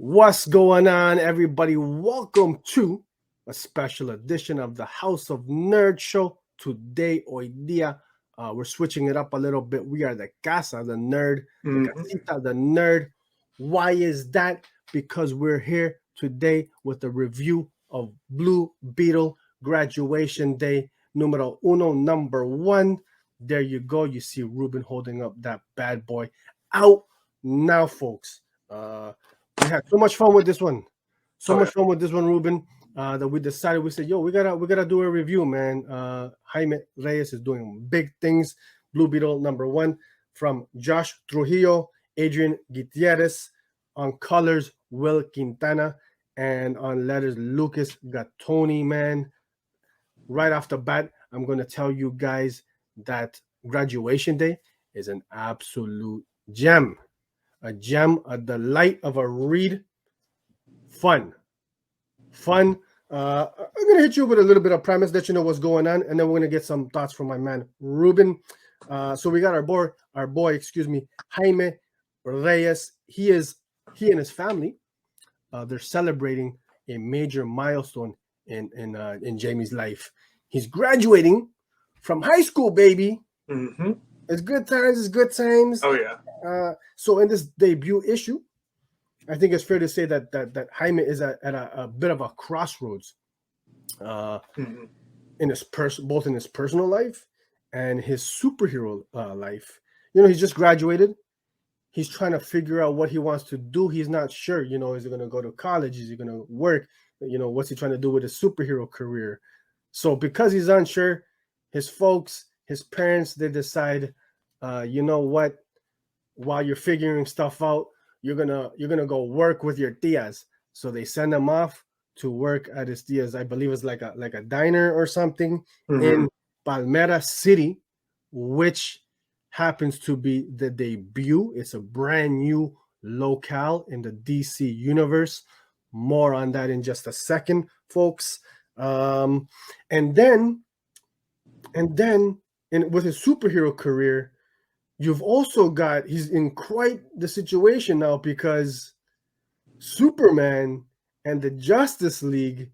What's going on, everybody? Welcome to a special edition of the House of Nerd Show. Today, hoy día, we're switching it up a little bit. We are the Casa, the Nerd, the Casita, the Nerd. Why is that? Because we're here today with a review of Blue Beetle Graduation Day, numero uno, number one. There you go. You see Ruben holding up that bad boy. Out now, folks. We had so much fun with this one. Much fun with this one, Ruben, that we decided, we said, yo, we gotta do a review, man. Jaime Reyes is doing big things. Blue Beetle number one from Josh Trujillo, Adrian Gutierrez, on colors, Will Quintana, and on letters, Lucas Gattoni, man. Right off the bat, I'm gonna tell you guys that Graduation Day is an absolute gem. A gem, a delight of a read. Fun. I'm going to hit you with a little bit of premise, let you know what's going on, and then we're going to get some thoughts from my man, Ruben. So we got our boy, Jaime Reyes. He and his family, they're celebrating a major milestone in Jamie's life. He's graduating from high school, baby. Mm-hmm. It's good times. Oh, yeah. So in this debut issue, I think it's fair to say that Jaime is at a bit of a crossroads in his both in his personal life and his superhero life. You know, he's just graduated. He's trying to figure out what he wants to do. He's not sure, you know, is he going to go to college? Is he going to work? You know, what's he trying to do with his superhero career? So because he's unsure, his folks, his parents, they decide, you know what, while you're figuring stuff out, you're gonna go work with your tias. So they send him off to work at his tias. I believe it's like a diner or something in Palmera City, which happens to be the debut. It's a brand new locale in the DC universe. More on that in just a second, folks. And then with his superhero career, you've also got, he's in quite the situation now because Superman and the Justice League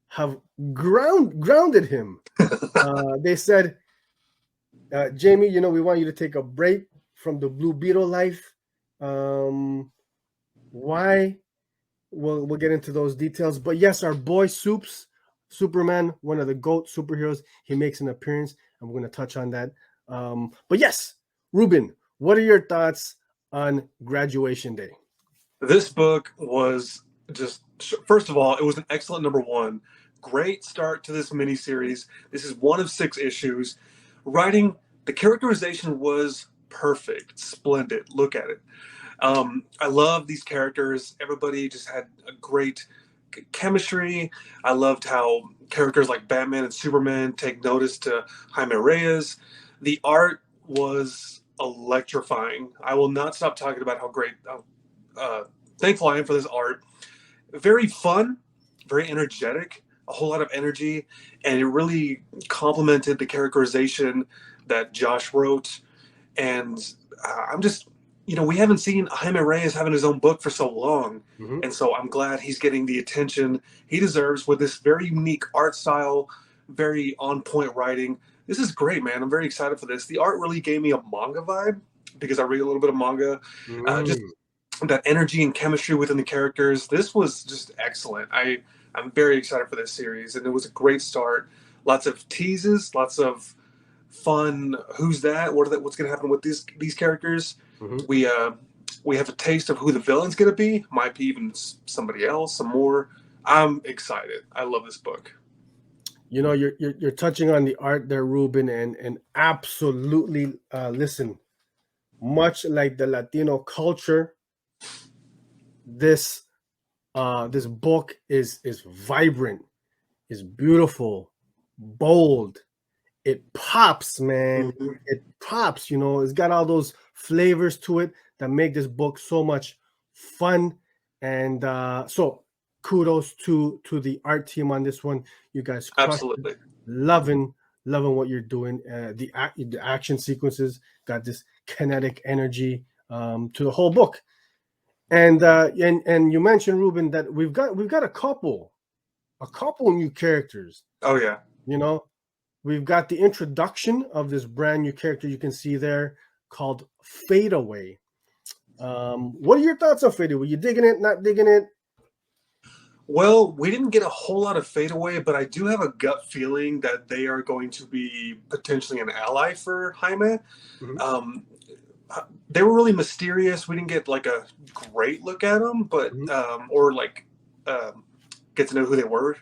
have grounded him. They said, Jamie, you know, we want you to take a break from the Blue Beetle life. Why? We'll get into those details. But yes, our boy Superman, one of the GOAT superheroes, he makes an appearance, and we're going to touch on that. But yes, Ruben, what are your thoughts on Graduation Day? This book was just, first of all, it was an excellent number one. Great start to this miniseries. This is one of 6 issues. Writing, the characterization was perfect, splendid. Look at it. I love these characters. Everybody just had a great chemistry. I loved how characters like Batman and Superman take notice to Jaime Reyes. The art was electrifying. I will not stop talking about how great, thankful I am for this art. Very fun, very energetic, a whole lot of energy, and it really complemented the characterization that Josh wrote. And I'm just, you know, we haven't seen Jaime Reyes having his own book for so long. And so I'm glad he's getting the attention he deserves with this very unique art style, very on-point writing. This is great, man. I'm very excited for this. The art really gave me a manga vibe because I read a little bit of manga. Just that energy and chemistry within the characters. This was just excellent. I'm very excited for this series, and it was a great start. Lots of teases, lots of fun. Who's that? What's going to happen with these characters? We have a taste of who the villain's going to be. Might be even somebody else. Some more. I'm excited. I love this book. You know, you're touching on the art there, Ruben, and absolutely, listen, much like the Latino culture, this book is vibrant, is beautiful, bold. It pops, man. It pops. You know, it's got all those flavors to it that make this book so much fun. And so kudos to the art team on this one. You guys absolutely loving what you're doing. The action sequences got this kinetic energy to the whole book. And you mentioned, Ruben, that we've got a couple new characters. Oh yeah. You know, we've got the introduction of this brand new character you can see there called Fadeaway. What are your thoughts on Fadeaway? You digging it? Not digging it? Well, we didn't get a whole lot of fadeaway, but I do have a gut feeling that they are going to be potentially an ally for Jaime. Mhm. Um, they were really mysterious. We didn't get like a great look at them, but Mhm. or like get to know who they were.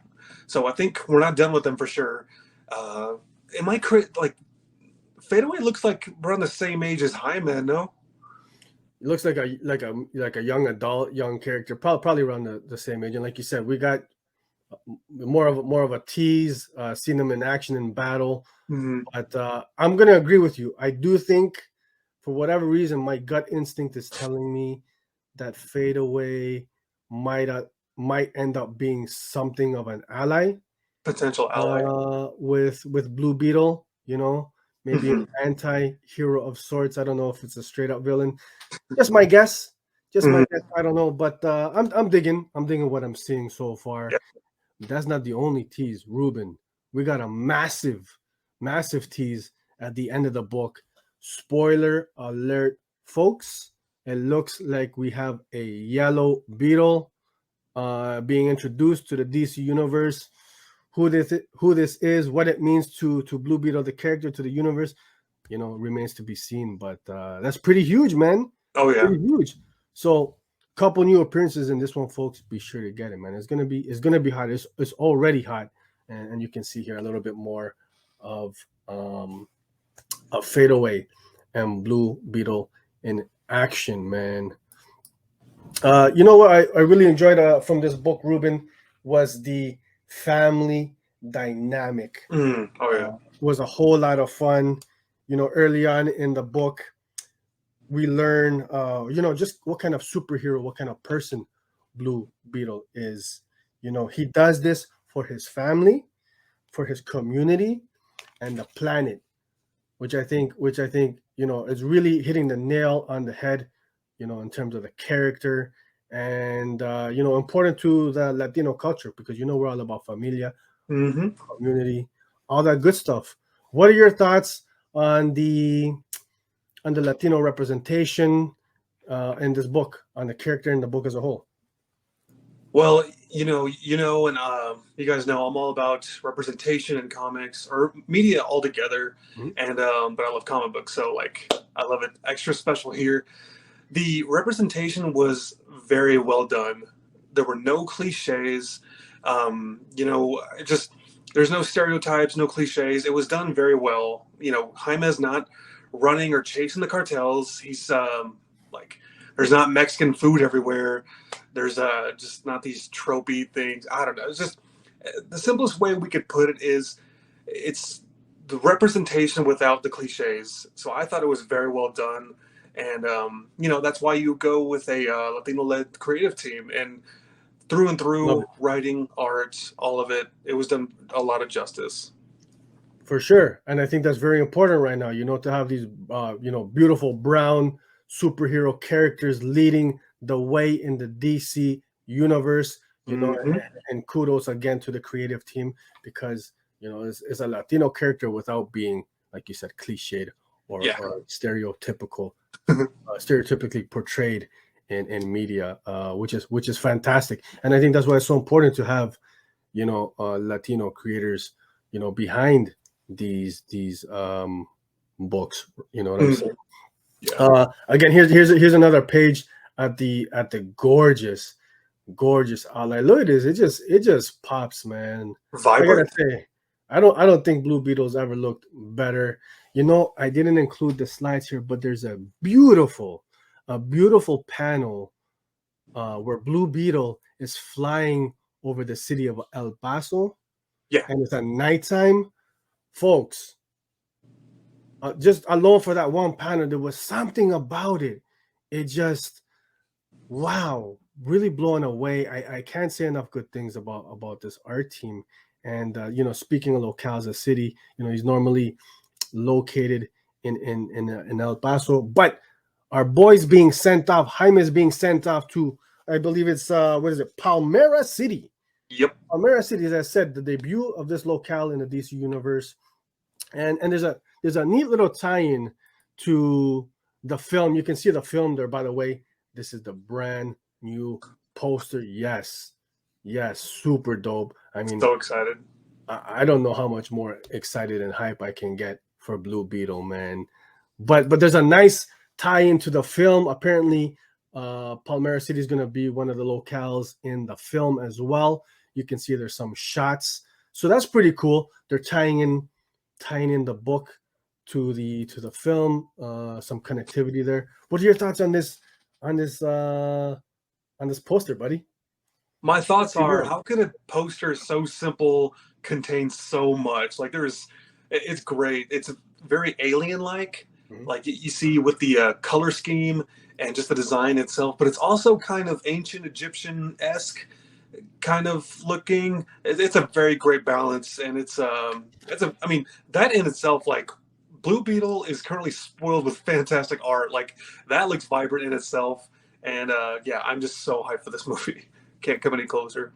So I think we're not done with them for sure. Am I correct? Like Fadeaway looks like around the same age as Jaime, no? It looks like a young adult, young character, probably around the same age. And like you said, we got more of a tease, seeing them in action in battle. Mm-hmm. But I'm gonna agree with you. I do think, for whatever reason, my gut instinct is telling me that Fadeaway might uh, might end up being something of an ally Potential ally. with Blue Beetle. Maybe an Mm-hmm. anti-hero of sorts. I don't know if it's a straight up villain. Just my guess. Just my Mm-hmm. guess. I don't know, but I'm digging. I'm digging what I'm seeing so far. Yeah. That's not the only tease, Ruben. We got a massive tease at the end of the book. Spoiler alert, folks. It looks like we have a yellow beetle being introduced to the DC universe. Who this is, what it means to Blue Beetle, the character, to the universe, remains to be seen. But that's pretty huge, man. Oh yeah. Pretty huge. So, couple new appearances in this one, folks. Be sure to get it, man. It's gonna be hot. It's already hot, and you can see here a little bit more of um of Fadeaway and Blue Beetle in action, man. You know what I really enjoyed from this book, Ruben, was the family dynamic. Mm. Oh yeah. Was a whole lot of fun. Early on in the book, we learn, just what kind of superhero, what kind of person Blue Beetle is. He does this for his family, for his community, and the planet, which I think is really hitting the nail on the head, in terms of the character, and important to the Latino culture, because we're all about familia, Mm-hmm. community, all that good stuff. What are your thoughts on the Latino representation in this book, on the character in the book as a whole? Well, and you guys know I'm all about representation in comics or media altogether, Mhm. and but I love comic books, so like I love it extra special here. The representation was very well done. There were no cliches. Just there's no stereotypes, no cliches. It was done very well. Jaime's not running or chasing the cartels. He's like there's not Mexican food everywhere. There's just not these tropey things. I don't know. It's just the simplest way we could put it is it's the representation without the cliches. So I thought it was very well done, and that's why you go with a Latino-led creative team, and Love through it. writing, art, all of it, it was done a lot of justice. For sure. And I think that's very important right now, to have these, beautiful brown superhero characters leading the way in the DC universe, Mm-hmm. and kudos again to the creative team, because, it's a Latino character without being, like you said, cliched or, Yeah. or stereotypically portrayed in media, which is fantastic. And I think that's why it's so important to have, Latino creators, behind these books. You know what I'm saying? Mm-hmm. Yeah. Again, here's another page at the gorgeous outline. Look at this. It just pops, man. I gotta Vibrant. say, I don't think Blue Beetles ever looked better. I didn't include the slides here, but there's a beautiful panel where Blue Beetle is flying over the city of El Paso, Yeah. and it's at nighttime, folks. Just alone for that one panel, there was something about it. It just, wow, really blown away. I can't say enough good things about this art team. And speaking of locales, the city, he's normally located in El Paso, but our boys being sent off. Jaime is being sent off to, I believe it's what is it, Palmera City. Yep. Palmera City, as I said, the debut of this locale in the DC universe, and there's a neat little tie-in to the film. You can see the film there, by the way. This is the brand new poster. Yes, super dope. I mean, So excited. I don't know how much more excited and hype I can get for Blue Beetle, man. But there's a nice tie into the film. Apparently, Palmera City is going to be one of the locales in the film as well. You can see there's some shots, so that's pretty cool. They're tying in the book to the film. Some connectivity there. What are your thoughts on this poster, buddy? My thoughts are, how can a poster so simple contain so much? Like it's great. It's very alien-like. Mhm. Like you see with the color scheme and just the design itself, but it's also kind of ancient Egyptian-esque kind of looking. It's a very great balance, and I mean, that in itself, like Blue Beetle is currently spoiled with fantastic art. Like that looks vibrant in itself, and yeah, I'm just so hyped for this movie. Can't come any closer.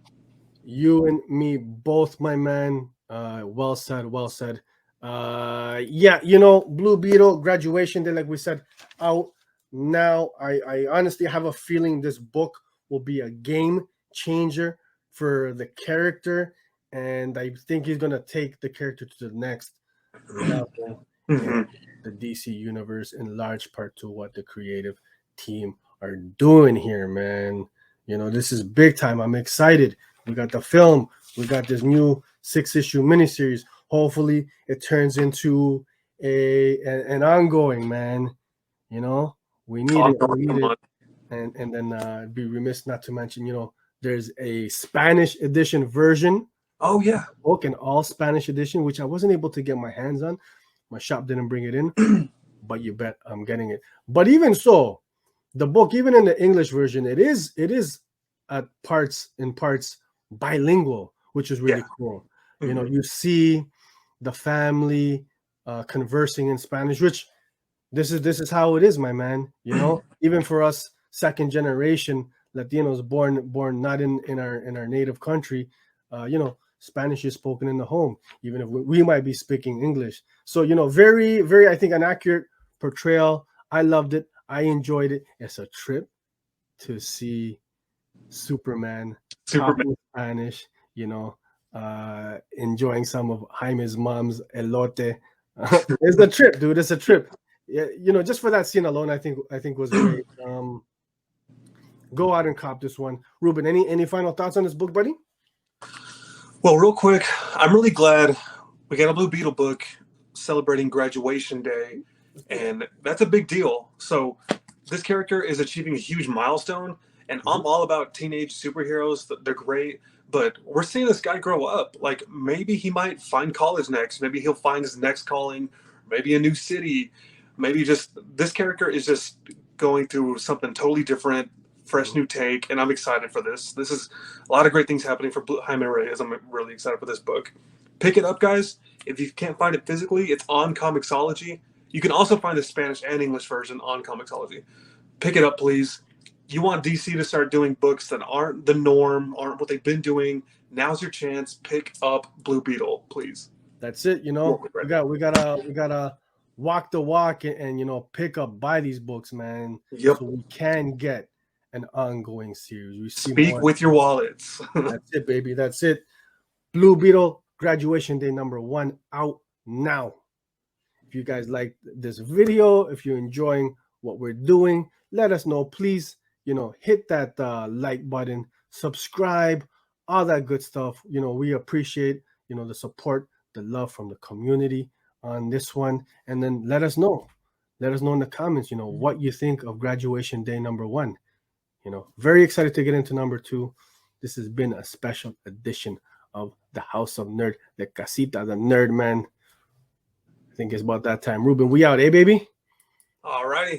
You and me both, my man. Well said, well said. Yeah, Blue Beetle Graduation Day, like we said, out now. I honestly have a feeling this book will be a game changer for the character, and I think he's gonna take the character to the next level in the DC universe, in large part to what the creative team are doing here, man. This is big time. I'm excited. We got the film. We got this new 6-issue miniseries. Hopefully, it turns into an ongoing, man. We need it. We need it. And then I'd be remiss not to mention, there's a Spanish edition version. Oh yeah, book, an all Spanish edition, which I wasn't able to get my hands on. My shop didn't bring it in, but you bet I'm getting it. But even so, the book, even in the English version, it is at parts bilingual, which is really cool. You see the family conversing in Spanish, which this is how it is, my man. Even for us second generation Latinos born not in our native country, Spanish is spoken in the home, even if we might be speaking English. So, very, very, I think, an accurate portrayal. I loved it. I enjoyed it. It's a trip to see Superman talking Spanish, enjoying some of Jaime's mom's elote. It's a trip, dude. It's a trip. Yeah, just for that scene alone, I think was great. Go out and cop this one. Ruben, any final thoughts on this book, buddy? Well, real quick, I'm really glad we got a Blue Beetle book celebrating graduation day, and that's a big deal. So this character is achieving a huge milestone, and I'm all about teenage superheroes. They're great, but we're seeing this guy grow up. Like, maybe he might find college next. Maybe he'll find his next calling, maybe a new city. Maybe just this character is just going through something totally different, fresh new take, and I'm excited for this. This is a lot of great things happening for Jaime Reyes. I'm really excited for this book. Pick it up, guys. If you can't find it physically, it's on Comixology. You can also find the Spanish and English version on Comixology. Pick it up, please. You want DC to start doing books that aren't the norm, aren't what they've been doing. Now's your chance. Pick up Blue Beetle, please. That's it. We gotta walk the walk and pick up, buy these books, man. Yep. So we can get an ongoing series. We see Speak more. with your wallets. That's it, baby. That's it. Blue Beetle Graduation Day #1 out now. If you guys like this video, if you're enjoying what we're doing, let us know. Please, hit that like button, subscribe, all that good stuff. We appreciate, the support, the love from the community on this one. And then let us know. Let us know in the comments, what you think of Graduation Day #1. Very excited to get into #2. This has been a special edition of the House of Nerd, the Casita, the Nerd Man. I think it's about that time. Ruben, we out, eh, baby? All righty.